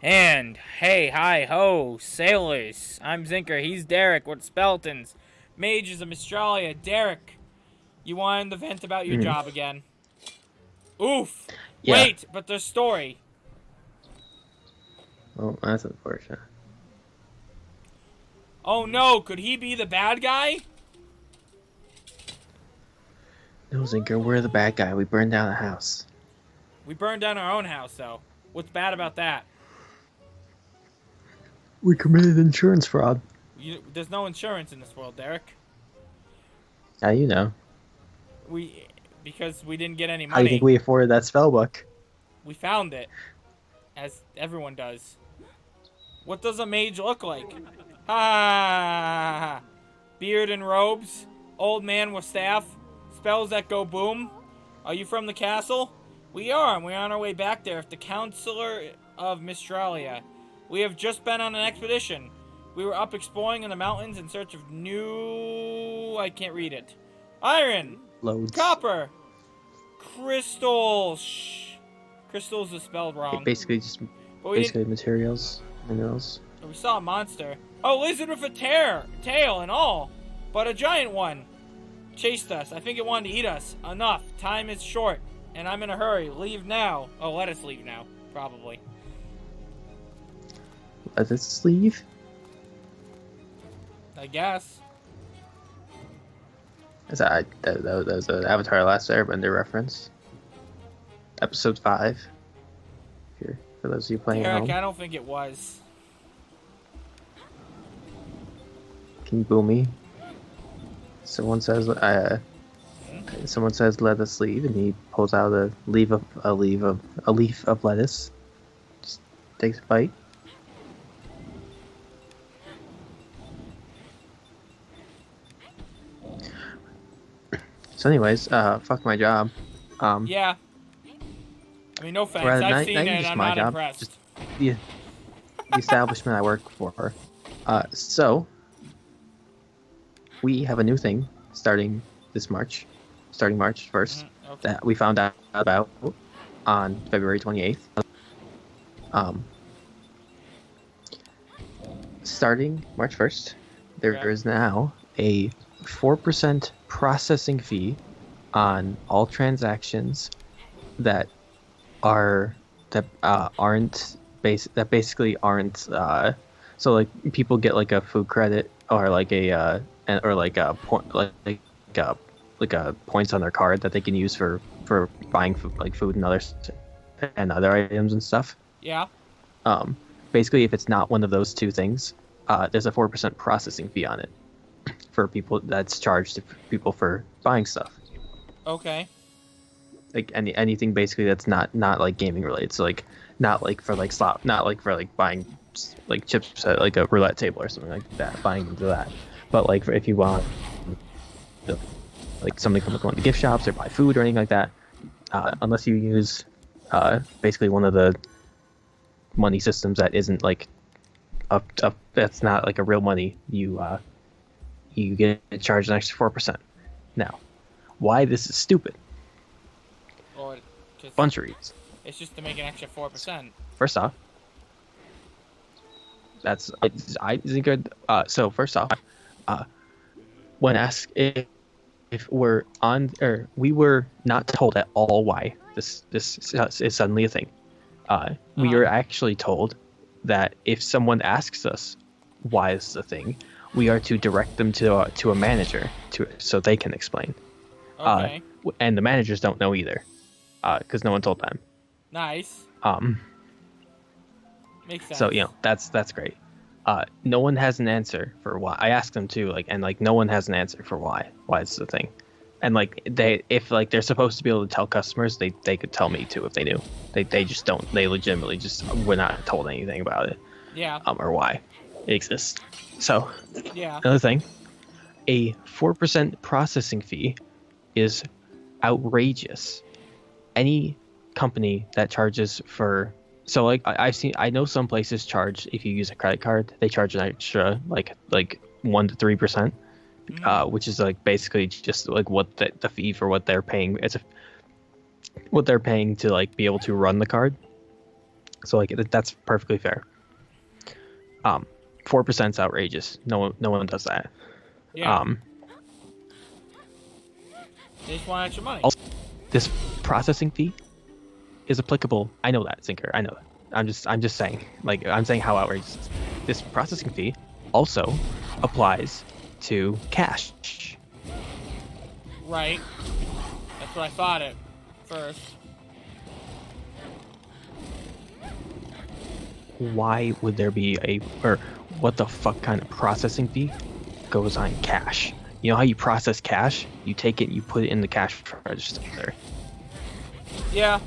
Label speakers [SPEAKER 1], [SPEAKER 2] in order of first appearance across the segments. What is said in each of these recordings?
[SPEAKER 1] And hey, hi, ho, sailors. I'm Zinker. He's Derek. We're Speletons. Mages of Mystralia. Derek, you wanted to vent about your
[SPEAKER 2] Mm.
[SPEAKER 1] job again. Oof.
[SPEAKER 2] Yeah.
[SPEAKER 1] Wait, but there's story.
[SPEAKER 2] Well, that's unfortunate.
[SPEAKER 1] Oh no, could he be the bad guy?
[SPEAKER 2] No, Zinker, we're the bad guy. We burned down a house.
[SPEAKER 1] We burned down our own house, though. What's bad about that?
[SPEAKER 2] We committed insurance fraud.
[SPEAKER 1] There's no insurance in this world, Derek.
[SPEAKER 2] How you know?
[SPEAKER 1] We, because we didn't get any
[SPEAKER 2] How you think
[SPEAKER 1] money.
[SPEAKER 2] we afforded that spell book?
[SPEAKER 1] We found it, as everyone does. What does a mage look like? Ha! Beard and robes, old man with staff, spells that go boom. Are you from the castle? We are, and we're on our way back there with the Counselor of Mystralia. We have just been on an expedition. We were up exploring in the mountains in search of new... I can't read it. Iron!
[SPEAKER 2] Loads.
[SPEAKER 1] Copper! Crystals! Crystals is spelled wrong.
[SPEAKER 2] Basically, just
[SPEAKER 1] But we
[SPEAKER 2] basically materials, minerals.
[SPEAKER 1] We saw a monster. Oh, lizard with a tail and all. But a giant one. Chased us. I think it wanted to eat us. Enough. Time is short. And I'm in a hurry. Leave now. Oh, let us leave now. Probably.
[SPEAKER 2] Let us leave.
[SPEAKER 1] I guess.
[SPEAKER 2] That was an Avatar Last Airbender reference. Episode 5. Here, for those of you playing at
[SPEAKER 1] Derek,
[SPEAKER 2] home.
[SPEAKER 1] I don't think it was.
[SPEAKER 2] Can you boo me? Someone says, "Let us leave," and he pulls out a leaf of lettuce. Just takes a bite. So, anyways, fuck my job.
[SPEAKER 1] Yeah. I mean, no thanks.
[SPEAKER 2] Rather,
[SPEAKER 1] I've
[SPEAKER 2] not
[SPEAKER 1] seen
[SPEAKER 2] even
[SPEAKER 1] it.
[SPEAKER 2] just
[SPEAKER 1] I'm
[SPEAKER 2] my
[SPEAKER 1] not
[SPEAKER 2] job,
[SPEAKER 1] impressed.
[SPEAKER 2] just the establishment I work for. So we have a new thing starting March 1st,
[SPEAKER 1] Okay.
[SPEAKER 2] that we found out about on February 28th. Starting March 1st, there is now a 4% processing fee on all transactions that basically aren't so like people get like a food credit or like a point like a points on their card that they can use for buying food and other items and stuff.
[SPEAKER 1] Yeah.
[SPEAKER 2] Basically, if it's not one of those two things, there's a 4% processing fee on it for people that's charged to people for buying stuff.
[SPEAKER 1] Okay.
[SPEAKER 2] Like anything basically that's not like gaming related. So like not like for like slot, not like for like buying like chips at like a roulette table or something like that, buying into that. But like if you want like something from going to gift shops or buy food or anything like that, unless you use basically one of the money systems that isn't like that's not like a real money, you get charged an extra 4%. Now, why this is stupid?
[SPEAKER 1] Or
[SPEAKER 2] Bunch of reasons.
[SPEAKER 1] it's just to make an extra 4%.
[SPEAKER 2] First off, I think good. So first off, when asked if we're on, or we were not told at all why this is suddenly a thing. We are actually told that if someone asks us why this is a thing, we are to direct them to a manager so they can explain.
[SPEAKER 1] Okay.
[SPEAKER 2] And the managers don't know either, because no one told them.
[SPEAKER 1] Nice. Makes sense.
[SPEAKER 2] So that's great. No one has an answer for why. I asked them too, and no one has an answer for why it's a thing. And if they're supposed to be able to tell customers, they could tell me too if they knew. They just don't. They legitimately just were not told anything about it.
[SPEAKER 1] Yeah.
[SPEAKER 2] Or why it exists. So
[SPEAKER 1] Yeah.
[SPEAKER 2] another thing, a 4% processing fee is outrageous. Any company that charges for I know some places charge, if you use a credit card, they charge an extra like 1 to 3%, which is like basically just like what the fee for what they're paying. What they're paying to like be able to run the card. So like that's perfectly fair. 4% is outrageous. No one does that.
[SPEAKER 1] Yeah. They just want extra money.
[SPEAKER 2] Also, this processing fee is applicable. I know that, Zinker. I know that. I'm just saying. Like I'm saying how outrageous it is. This processing fee also applies to cash.
[SPEAKER 1] Right. That's what I thought at first.
[SPEAKER 2] Why would there be or what the fuck kind of processing fee goes on cash? You know how you process cash? You take it, you put it in the cash register.
[SPEAKER 1] Yeah.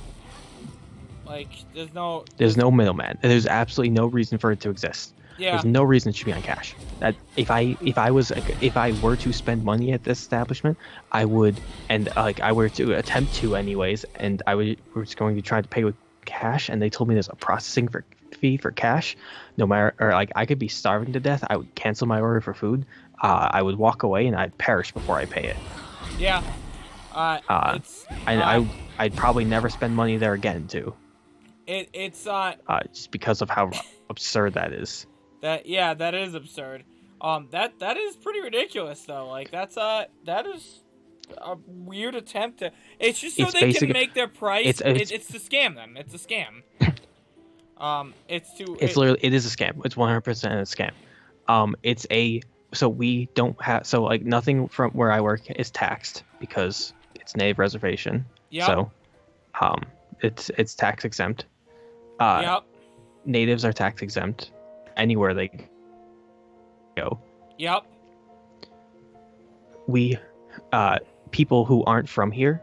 [SPEAKER 1] Like,
[SPEAKER 2] There's no middleman. There's absolutely no reason for it to exist.
[SPEAKER 1] Yeah.
[SPEAKER 2] There's no reason it should be on cash. That if I were to spend money at this establishment, I would, and like I were to attempt to anyways, and was going to try to pay with cash, and they told me there's a processing fee for cash. No matter, or like I could be starving to death, I would cancel my order for food. I would walk away and I'd perish before I pay it.
[SPEAKER 1] Yeah.
[SPEAKER 2] I'd probably never spend money there again too.
[SPEAKER 1] It's
[SPEAKER 2] just because of how absurd that is.
[SPEAKER 1] That is absurd. That is pretty ridiculous though. Like that is a weird attempt to. It's just so they can make their price. It's to scam them. It's a scam.
[SPEAKER 2] It is a scam. It's 100% a scam. So we don't have, so like nothing from where I work is taxed because it's native reservation.
[SPEAKER 1] Yep.
[SPEAKER 2] So, it's tax exempt.
[SPEAKER 1] Yep.
[SPEAKER 2] Natives are tax exempt anywhere they go.
[SPEAKER 1] Yep.
[SPEAKER 2] We, people who aren't from here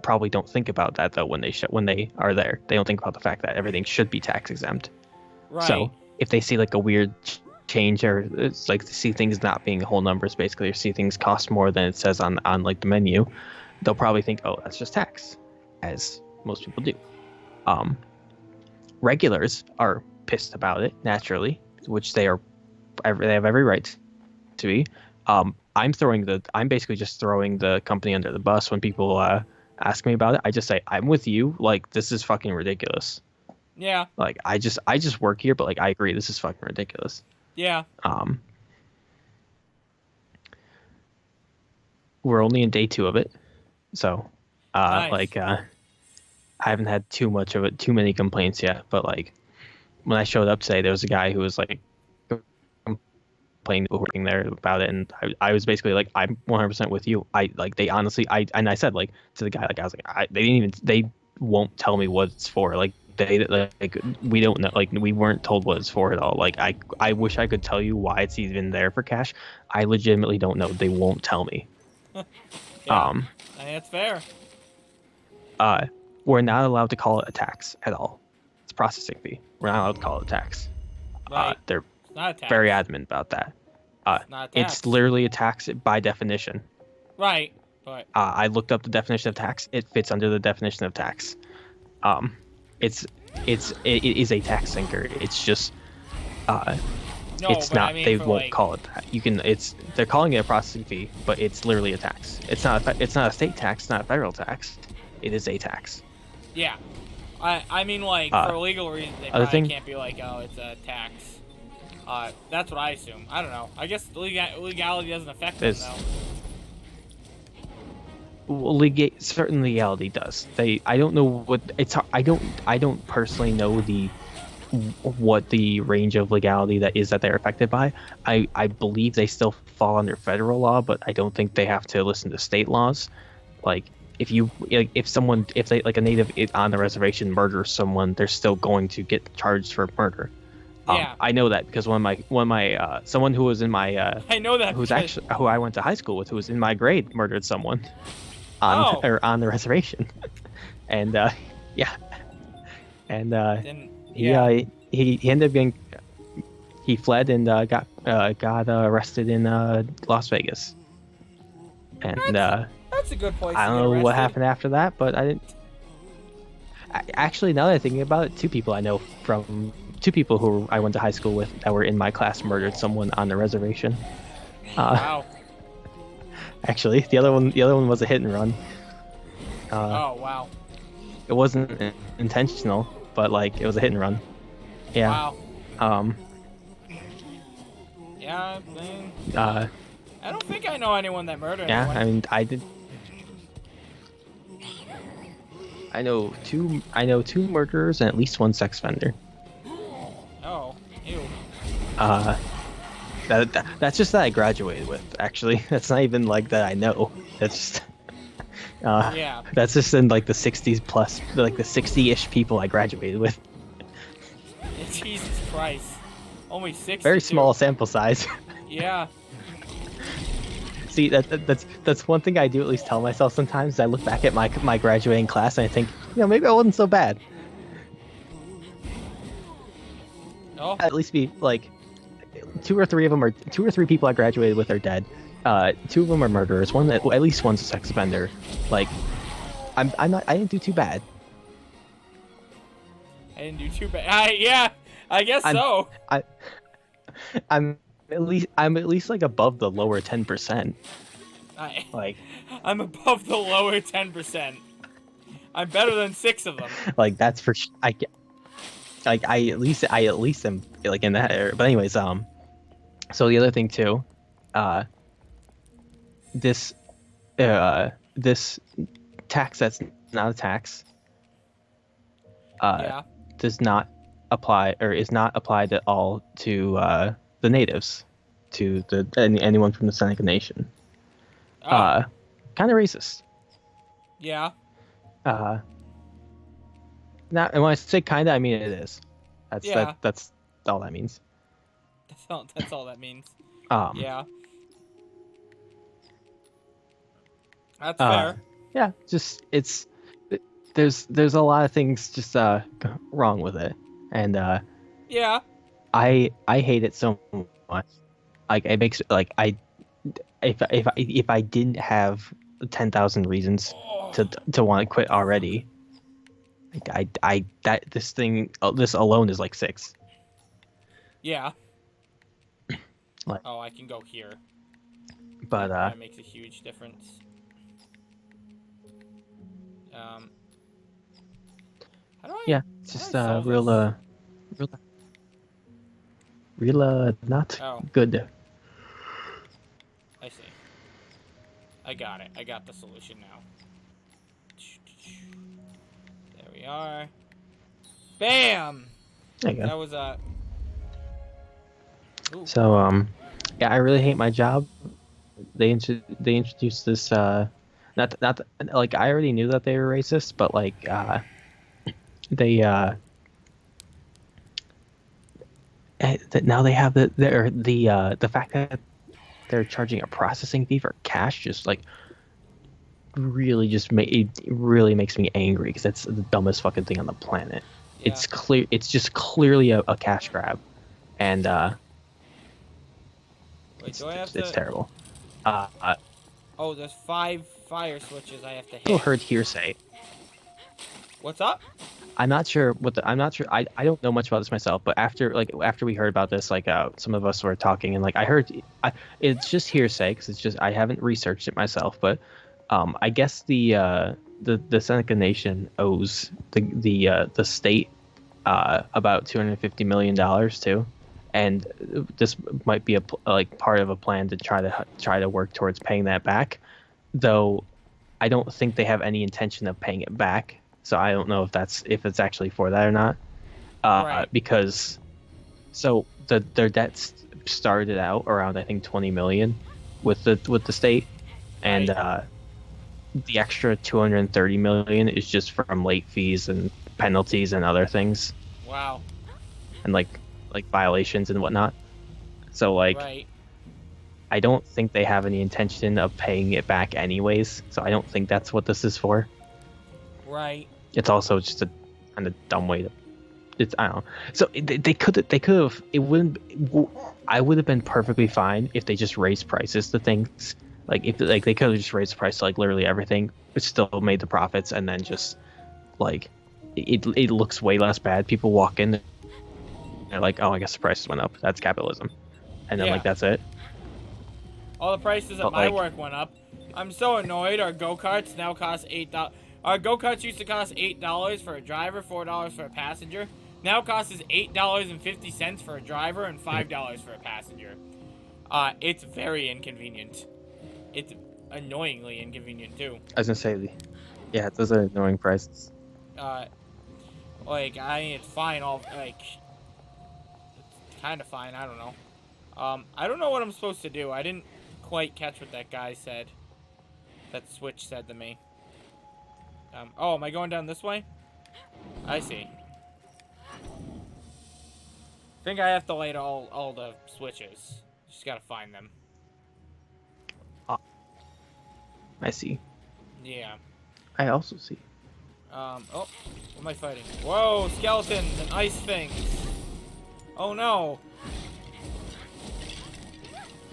[SPEAKER 2] probably don't think about that though when they are there. They don't think about the fact that everything should be tax exempt.
[SPEAKER 1] Right.
[SPEAKER 2] So if they see like a weird change, or it's like to see things not being whole numbers basically, or see things cost more than it says on like the menu, they'll probably think, oh, that's just tax, as most people do. Regulars are pissed about it naturally, which they have every right to be. I'm basically just throwing the company under the bus when people ask me about it. I just say, I'm with you, like this is fucking ridiculous.
[SPEAKER 1] Yeah.
[SPEAKER 2] Like I just work here, but like I agree, this is fucking ridiculous.
[SPEAKER 1] Yeah.
[SPEAKER 2] We're only in day 2 of it, so
[SPEAKER 1] nice.
[SPEAKER 2] I haven't had too many complaints yet. But like when I showed up today, there was a guy who was like complaining working there about it, and I was basically like, I'm 100% with you. I said like to the guy, like I was like, they won't tell me what it's for. Like we don't know, like we weren't told what it's for at all. Like I wish I could tell you why it's even there for cash. I legitimately don't know. They won't tell me.
[SPEAKER 1] Yeah, that's fair.
[SPEAKER 2] We're not allowed to call it a tax at all. It's a processing fee. We're not allowed to call it a tax.
[SPEAKER 1] Right.
[SPEAKER 2] They're
[SPEAKER 1] not a tax.
[SPEAKER 2] very adamant about that.
[SPEAKER 1] It's not a tax.
[SPEAKER 2] It's literally a tax by definition.
[SPEAKER 1] Right. But
[SPEAKER 2] I looked up the definition of tax. It fits under the definition of tax. It is a tax, Zinker. It's just it's not. They won't call it that. They're calling it a processing fee, but it's literally a tax. It's not a state tax. It's not a federal tax. It is a tax.
[SPEAKER 1] Yeah. I mean, like for legal reasons, they probably can't be like, oh, it's a tax. That's what I assume. I don't know. I guess legality doesn't affect them though.
[SPEAKER 2] Well, certain legality does. I don't know what it's. I don't personally know what the range of legality that they're affected by. I believe they still fall under federal law, but I don't think they have to listen to state laws. Like if a native on the reservation murders someone, they're still going to get charged for murder. Yeah. I know that because someone who was in my
[SPEAKER 1] I know that
[SPEAKER 2] who I went to high school with, who was in my grade, murdered someone on the reservation. And he ended up getting, he fled and got arrested in Las Vegas. And
[SPEAKER 1] that's a good place.
[SPEAKER 2] I don't know what happened after that, but I didn't. Actually, now that I'm thinking about it, two people who I went to high school with that were in my class murdered someone on the reservation.
[SPEAKER 1] Wow.
[SPEAKER 2] Actually, the other one was a hit and run.
[SPEAKER 1] Oh wow.
[SPEAKER 2] It wasn't intentional. but like it was a hit and run. Yeah.
[SPEAKER 1] Wow.
[SPEAKER 2] Um.
[SPEAKER 1] Yeah, I mean,
[SPEAKER 2] Uh.
[SPEAKER 1] I don't think I know anyone that murdered
[SPEAKER 2] Yeah.
[SPEAKER 1] anyone.
[SPEAKER 2] I mean, I did. I know two. I know two murderers and at least one sex offender.
[SPEAKER 1] Oh, ew.
[SPEAKER 2] That's just that I graduated with. Actually, that's not even like that I know. That's just.
[SPEAKER 1] Yeah.
[SPEAKER 2] That's just in like the 60s plus, like the 60-ish people I graduated with.
[SPEAKER 1] Jesus Christ. Only 60.
[SPEAKER 2] Very small sample size.
[SPEAKER 1] Yeah.
[SPEAKER 2] See, that's one thing I do at least tell myself sometimes. I look back at my graduating class and I think, maybe I wasn't so bad.
[SPEAKER 1] Oh.
[SPEAKER 2] At least be like, two or three people I graduated with are dead. Two of them are murderers. At least one's a sex offender. Like, I didn't do too bad.
[SPEAKER 1] I didn't do too bad. Yeah, I guess so.
[SPEAKER 2] I'm at least like above the lower 10%. Like,
[SPEAKER 1] I'm above the lower 10%. I'm better than 6 of them.
[SPEAKER 2] like that's for I at least am like in that area. But anyways, so the other thing too, this tax that's not a tax,
[SPEAKER 1] Yeah.
[SPEAKER 2] does not apply or is not applied at all to the natives, to anyone from the Seneca Nation.
[SPEAKER 1] Oh.
[SPEAKER 2] Kind of racist.
[SPEAKER 1] Yeah.
[SPEAKER 2] Now, and when I say kinda, I mean it is. That's all that means.
[SPEAKER 1] That's all that means.
[SPEAKER 2] Yeah.
[SPEAKER 1] That's fair.
[SPEAKER 2] Yeah, just there's a lot of things just wrong with it, and
[SPEAKER 1] Yeah.
[SPEAKER 2] I hate it so much. Like it makes like if I didn't have 10,000 reasons to want to quit already, like this alone is like 6.
[SPEAKER 1] Yeah.
[SPEAKER 2] Like,
[SPEAKER 1] oh, I can go here.
[SPEAKER 2] But
[SPEAKER 1] that makes a huge difference. How do I?
[SPEAKER 2] Yeah, it's just
[SPEAKER 1] real
[SPEAKER 2] not
[SPEAKER 1] Oh.
[SPEAKER 2] good.
[SPEAKER 1] I see. I got it. I got the solution now. There we are. Bam!
[SPEAKER 2] There you go.
[SPEAKER 1] That was a.
[SPEAKER 2] So yeah, I really hate my job. They introduced this not like I already knew that they were racist, but like they that now they have the fact that they're charging a processing fee for cash just like really it really makes me angry because that's the dumbest fucking thing on the planet.
[SPEAKER 1] Yeah.
[SPEAKER 2] It's just clearly a cash grab, and
[SPEAKER 1] Wait, do I have to?
[SPEAKER 2] it's terrible.
[SPEAKER 1] Oh, there's 5 fire switches I have to hit.
[SPEAKER 2] People heard hearsay.
[SPEAKER 1] What's up?
[SPEAKER 2] I'm not sure I don't know much about this myself, but after we heard about this, like some of us were talking and like I heard it's just hearsay because it's just I haven't researched it myself, but I guess the Seneca Nation owes the state about $250 million too, and this might be part of a plan to try to work towards paying that back, though I don't think they have any intention of paying it back. So I don't know if it's actually for that or not.
[SPEAKER 1] Right.
[SPEAKER 2] Because their debts started out around I think 20 million with the state, and the extra 230 million is just from late fees and penalties and other things.
[SPEAKER 1] Wow.
[SPEAKER 2] And like violations and whatnot. So like
[SPEAKER 1] Right.
[SPEAKER 2] I don't think they have any intention of paying it back anyways. So I don't think that's what this is for.
[SPEAKER 1] Right.
[SPEAKER 2] It's also just a kind of dumb way to. I don't know. So they could have. It wouldn't. I would have been perfectly fine if they just raised prices to things. Like if they could have just raised the price to like literally everything, but still made the profits, and then just like it looks way less bad. People walk in, they're like, oh, I guess the prices went up. That's capitalism, and then
[SPEAKER 1] Yeah.
[SPEAKER 2] like that's it.
[SPEAKER 1] All the prices at
[SPEAKER 2] But,
[SPEAKER 1] my
[SPEAKER 2] like-
[SPEAKER 1] work went up. I'm so annoyed. Our go-karts now cost $8. Our go-karts used to cost $8 for a driver, $4 for a passenger. Now it costs $8.50 for a driver and $5 for a passenger. It's very inconvenient. It's annoyingly inconvenient too.
[SPEAKER 2] I was gonna say, yeah, those are annoying prices.
[SPEAKER 1] Like it's fine. It's kind of fine. I don't know. I don't know what I'm supposed to do. I didn't quite catch what that guy said. That switch said to me. Oh, am I going down this way? I see. I think I have to light all the switches. Just gotta find them.
[SPEAKER 2] I see.
[SPEAKER 1] Yeah.
[SPEAKER 2] I also see.
[SPEAKER 1] Oh, what am I fighting? Whoa, skeletons and ice things. Oh no.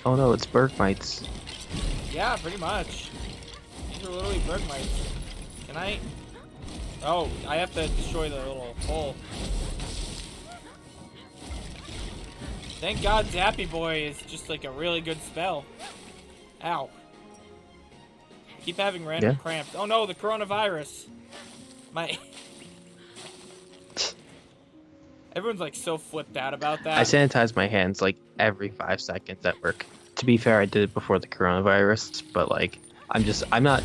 [SPEAKER 2] Oh no, it's Bergmites.
[SPEAKER 1] Yeah, pretty much. These are literally Bergmites. Can I? Oh, I have to destroy the little hole. Thank God Zappy Boy is just like a really good spell. Ow. Keep having random cramps. Oh no, the coronavirus. My... Everyone's like so flipped out about that.
[SPEAKER 2] I sanitize my hands like every 5 seconds at work. To be fair, I did it before the coronavirus, but like I'm not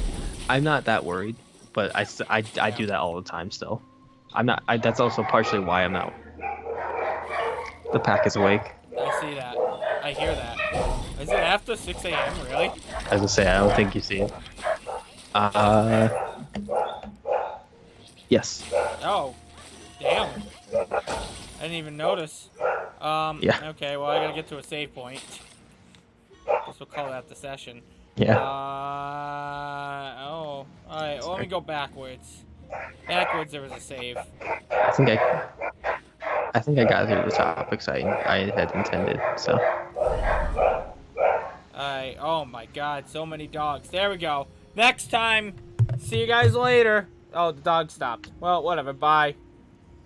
[SPEAKER 2] that worried. But I do that all the time still. That's also partially why I'm not. The pack is awake.
[SPEAKER 1] I see that. I hear that. Is it after 6 a.m. really?
[SPEAKER 2] As I say, I don't think you see it. Yes.
[SPEAKER 1] Oh, damn. I didn't even notice.
[SPEAKER 2] Yeah.
[SPEAKER 1] Okay, well, I gotta get to a save point. Guess we'll call that the session.
[SPEAKER 2] Yeah.
[SPEAKER 1] Oh. Alright, well, let me go backwards. Backwards, there was a save.
[SPEAKER 2] I think I got through the topics I had intended, so.
[SPEAKER 1] Alright, oh my god, so many dogs. There we go. Next time, see you guys later. Oh, the dog stopped. Well, whatever, bye.